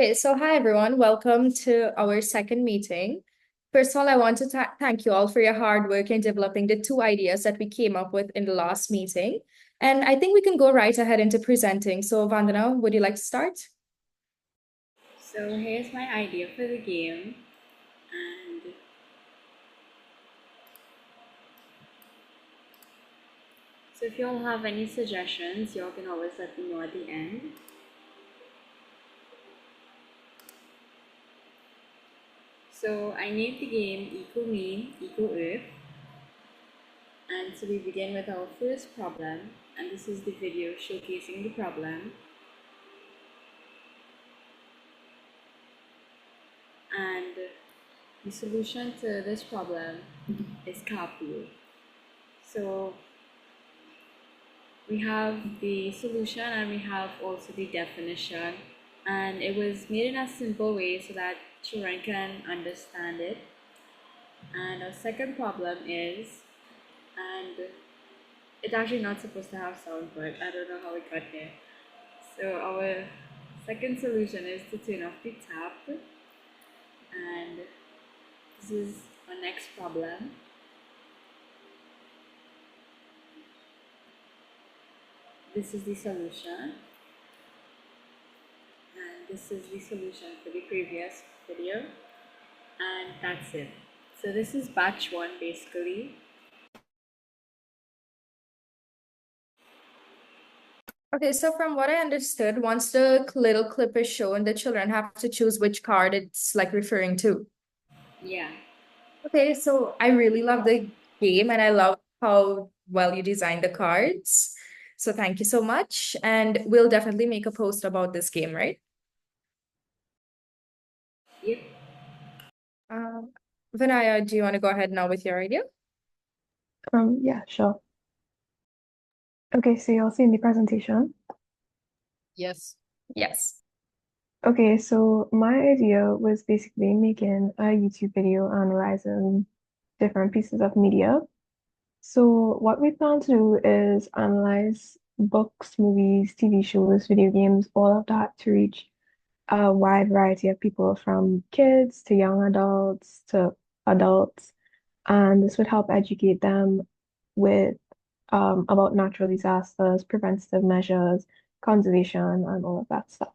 Okay, so hi everyone. Welcome to our second meeting. First of all, I want to thank you all for your hard work in developing the two ideas that we came up with in the last meeting. And I think we can go right ahead into presenting. So, Vandana, would you like to start? So here's my idea for the game, and so if you all have any suggestions, you all can always let me know at the end. So I named the game Eco Mean, Eco Earth, and so we begin with our first problem, and this is the video showcasing the problem. And the solution to this problem is carpool. So we have the solution and we have also the definition, and it was made in a simple way so that children can understand it. And our second problem is, and it's actually not supposed to have sound, but I don't know how it got there. So our second solution is to turn off the tap, and this is our next problem. This is the solution, and this is the solution for the previous video, and that's it. So this is batch one basically. Okay, so from what I understood, once the little clip is shown, the children have to choose which card it's like referring to. Yeah. Okay, so I really love the game and I love how well you designed the cards. So thank you so much. And we'll definitely make a post about this game, right? Yep. Um, Vinaya, do you want to go ahead now with your idea? Yeah, sure. Okay, so you'll see in the presentation. Yes. Yes. Okay, so my idea was basically making a YouTube video analyzing different pieces of media. So what we plan to do is analyze books, movies, TV shows, video games, all of that to reach a wide variety of people from kids to young adults to adults. And this would help educate them with about natural disasters, preventative measures, conservation, and all of that stuff.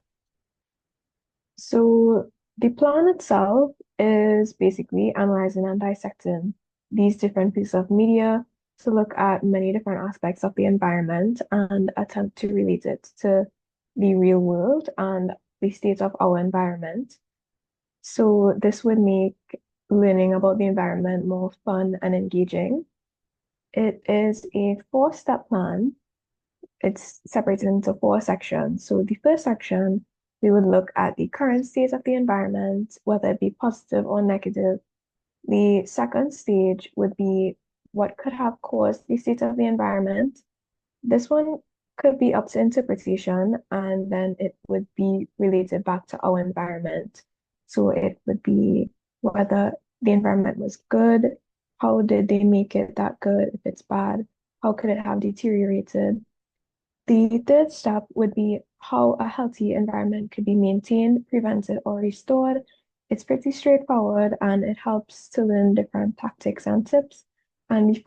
So the plan itself is basically analyzing and dissecting these different pieces of media to look at many different aspects of the environment and attempt to relate it to the real world and the state of our environment. So this would make learning about the environment more fun and engaging. It is a four-step plan. It's separated into four sections. So the first section, we would look at the current state of the environment, whether it be positive or negative. The second stage would be what could have caused the state of the environment. This one could be up to interpretation, and then it would be related back to our environment. So it would be whether the environment was good, how did they make it that good? If it's bad, how could it have deteriorated? The third step would be how a healthy environment could be maintained, prevented, or restored. It's pretty straightforward and it helps to learn different tactics and tips. And the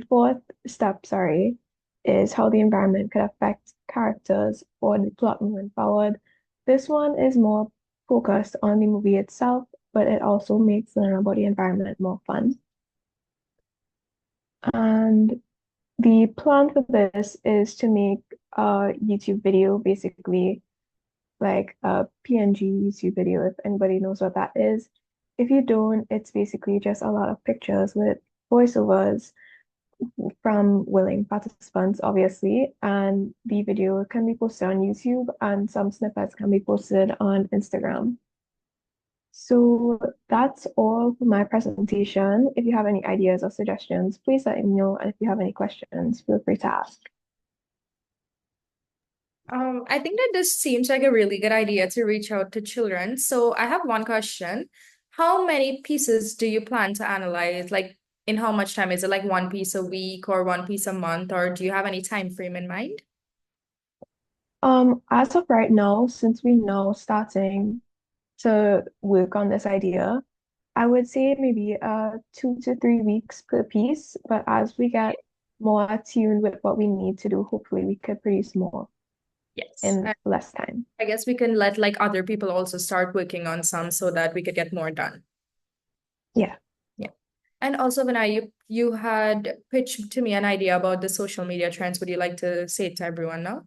fourth step, sorry, is how the environment could affect characters or the plot moving forward. This one is more focused on the movie itself, but it also makes learning about the environment more fun. And the plan for this is to make a YouTube video, basically like a PNG YouTube video, if anybody knows what that is. If you don't, it's basically just a lot of pictures with voiceovers from willing participants, obviously, and the video can be posted on YouTube and some snippets can be posted on Instagram. So that's all for my presentation. If you have any ideas or suggestions, please let me know. And if you have any questions, feel free to ask. I think that this seems like a really good idea to reach out to children. So I have one question. How many pieces do you plan to analyze? Like in how much time? Is it like one piece a week or one piece a month, or do you have any time frame in mind? As of right now, since we know starting to work on this idea, I would say maybe 2 to 3 weeks per piece. But as we get more attuned with what we need to do, hopefully we could produce more Yes. in less time. I guess we can let like other people also start working on some so that we could get more done. Yeah. Yeah. And also, Vinay, you had pitched to me an idea about the social media trends. Would you like to say it to everyone now?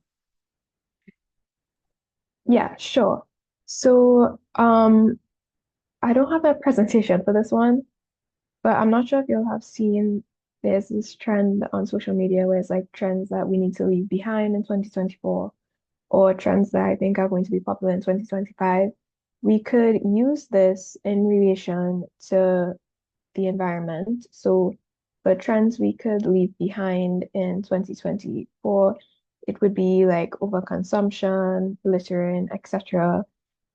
Yeah, sure. So, I don't have a presentation for this one, but I'm not sure if you'll have seen there's this trend on social media where it's like trends that we need to leave behind in 2024 or trends that I think are going to be popular in 2025. We could use this in relation to the environment. So the trends we could leave behind in 2024, it would be like overconsumption, littering, etc.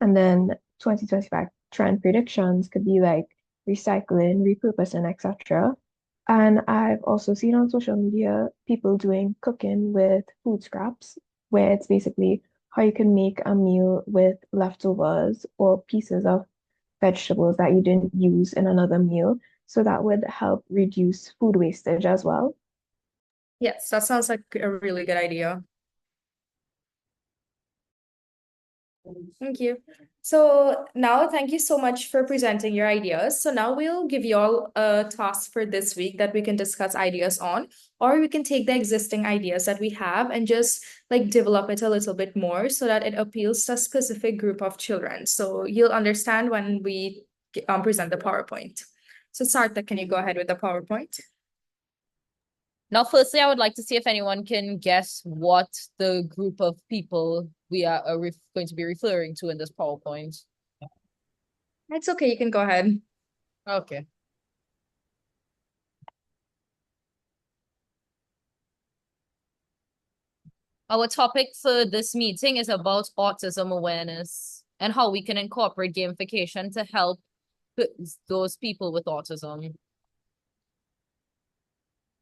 And then 2025 trend predictions could be like recycling, repurposing, etc. And I've also seen on social media people doing cooking with food scraps, where it's basically how you can make a meal with leftovers or pieces of vegetables that you didn't use in another meal. So that would help reduce food wastage as well. Yes, that sounds like a really good idea. Thank you. So now, thank you so much for presenting your ideas. So now we'll give you all a task for this week that we can discuss ideas on, or we can take the existing ideas that we have and just like develop it a little bit more so that it appeals to a specific group of children. So you'll understand when we present the PowerPoint. So Sarta, can you go ahead with the PowerPoint? Now, firstly, I would like to see if anyone can guess what the group of people we are going to be referring to in this PowerPoint. It's okay, you can go ahead. Okay. Our topic for this meeting is about autism awareness and how we can incorporate gamification to help those people with autism.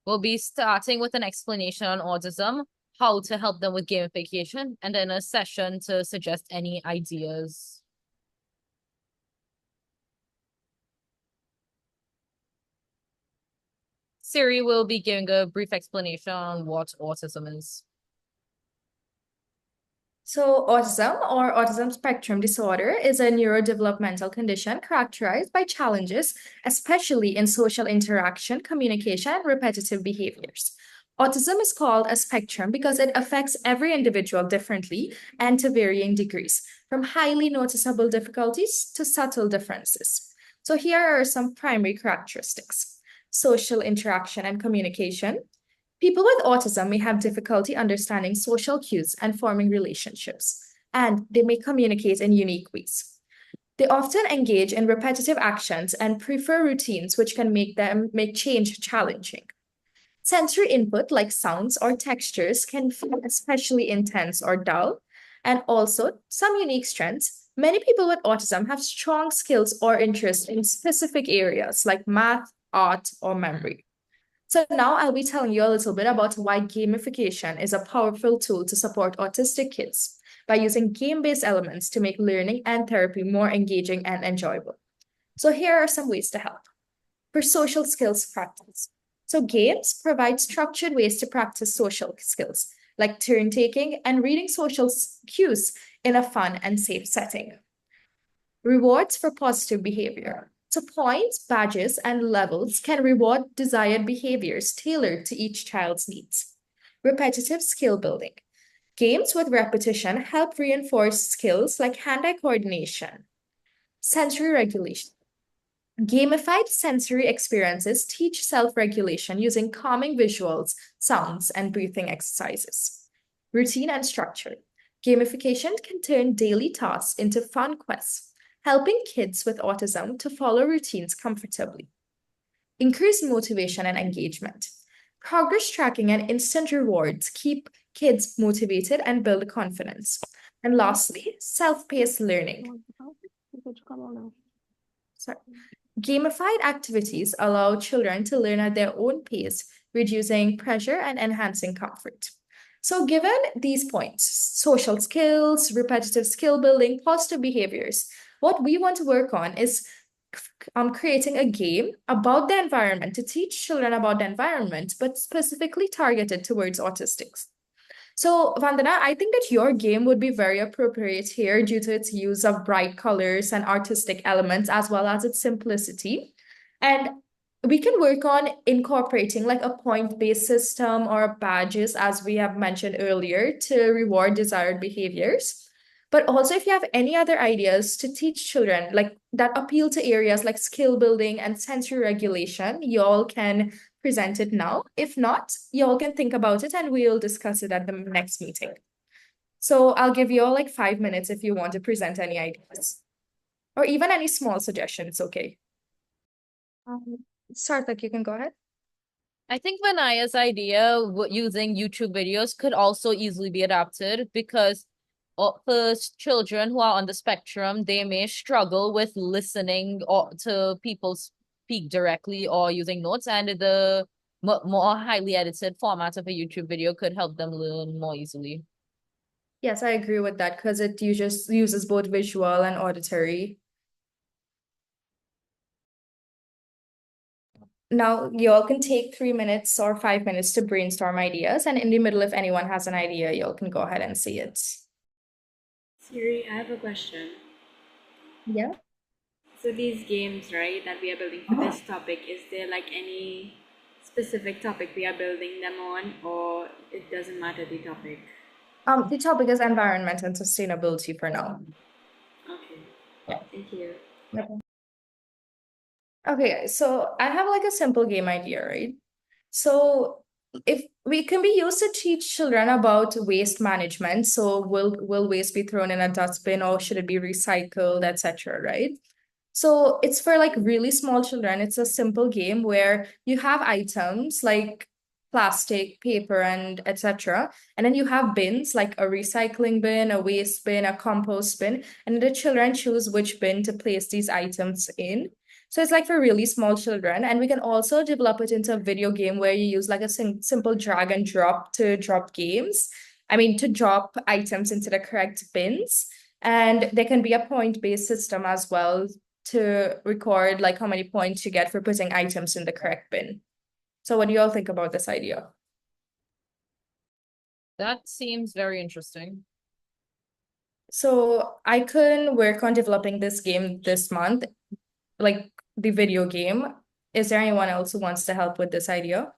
We'll be starting with an explanation on autism, how to help them with gamification, and then a session to suggest any ideas. Siri will be giving a brief explanation on what autism is. So, autism or autism spectrum disorder is a neurodevelopmental condition characterized by challenges, especially in social interaction, communication, and repetitive behaviors. Autism is called a spectrum because it affects every individual differently and to varying degrees, from highly noticeable difficulties to subtle differences. So, here are some primary characteristics: social interaction and communication. People with autism may have difficulty understanding social cues and forming relationships, and they may communicate in unique ways. They often engage in repetitive actions and prefer routines which can make change challenging. Sensory input like sounds or textures can feel especially intense or dull, and also some unique strengths. Many people with autism have strong skills or interests in specific areas like math, art, or memory. So now I'll be telling you a little bit about why gamification is a powerful tool to support autistic kids by using game-based elements to make learning and therapy more engaging and enjoyable. So here are some ways to help. For social skills practice. So games provide structured ways to practice social skills, like turn taking and reading social cues in a fun and safe setting. Rewards for positive behavior. So points, badges, and levels can reward desired behaviors tailored to each child's needs. Repetitive skill building. Games with repetition help reinforce skills like hand-eye coordination. Sensory regulation. Gamified sensory experiences teach self-regulation using calming visuals, sounds, and breathing exercises. Routine and structure. Gamification can turn daily tasks into fun quests, helping kids with autism to follow routines comfortably. Increase motivation and engagement. Progress tracking and instant rewards keep kids motivated and build confidence. And lastly, self-paced learning. Sorry. Gamified activities allow children to learn at their own pace, reducing pressure and enhancing comfort. So given these points, social skills, repetitive skill building, positive behaviors, what we want to work on is creating a game about the environment to teach children about the environment, but specifically targeted towards autistics. So, Vandana, I think that your game would be very appropriate here due to its use of bright colors and artistic elements, as well as its simplicity. And we can work on incorporating like a point-based system or badges, as we have mentioned earlier, to reward desired behaviors. But also, if you have any other ideas to teach children like that appeal to areas like skill building and sensory regulation, you all can present it now. If not, you all can think about it and we'll discuss it at the next meeting. So I'll give you all like 5 minutes if you want to present any ideas or even any small suggestions. Okay. Sarthak, you can go ahead. I think Vanaya's idea using YouTube videos could also easily be adapted because for children who are on the spectrum, they may struggle with listening or to people speak directly or using notes, and the more highly edited format of a YouTube video could help them learn more easily. Yes, I agree with that because it uses both visual and auditory. Now, you all can take 3 minutes or 5 minutes to brainstorm ideas, and in the middle, if anyone has an idea, you all can go ahead and see it. Siri, I have a question. Yeah. So these games, right, that we are building for this topic, is there like any specific topic we are building them on, or it doesn't matter the topic? The topic is environment and sustainability for now. Okay. Yeah. Thank you. Okay, so I have like a simple game idea, right? So if we can be used to teach children about waste management, so will waste be thrown in a dustbin or should it be recycled, etc., right? So it's for like really small children. It's a simple game where you have items like plastic, paper, and etc. And then you have bins like a recycling bin, a waste bin, a compost bin, and the children choose which bin to place these items in. So it's like for really small children. And we can also develop it into a video game where you use like a simple drag and drop to drop games. I mean, to drop items into the correct bins. And there can be a point-based system as well to record like how many points you get for putting items in the correct bin. So what do you all think about this idea? That seems very interesting. So I can work on developing this game this month, like the video game. Is there anyone else who wants to help with this idea?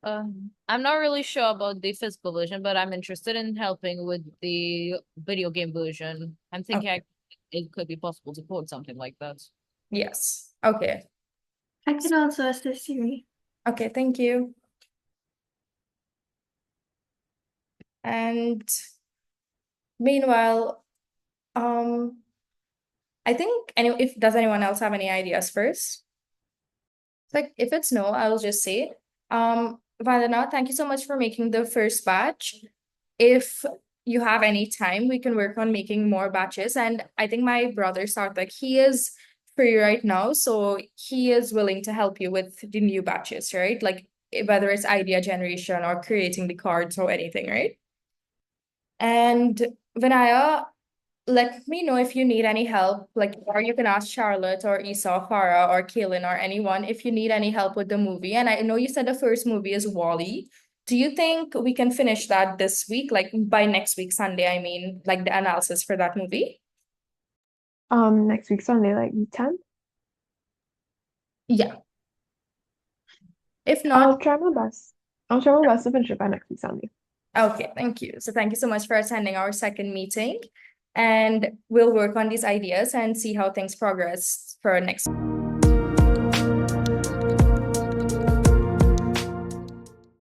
I'm not really sure about the physical version, but I'm interested in helping with the video game version. I'm thinking it could be possible to code something like that. Yes. Okay. I can also assist Siri. Okay, thank you. And meanwhile, I think if does anyone else have any ideas first? Like if it's no, I'll just say, Vandana, thank you so much for making the first batch. If you have any time, we can work on making more batches. And I think my brother Sarthak, he is free right now, so he is willing to help you with the new batches, right? Like whether it's idea generation or creating the cards or anything, right? And Vinaya, let me know if you need any help, like, or you can ask Charlotte or Isa, Farah, or Kaylin, or anyone if you need any help with the movie. And I know you said the first movie is Wall-E. Do you think we can finish that this week, like by next week, Sunday? I mean, like the analysis for that movie? Next week Sunday, like the 10th. Yeah. If I'll not, try my best. I'll try my best to finish it by next week Sunday. okay, thank you. So thank you so much for attending our second meeting. And we'll work on these ideas and see how things progress for next.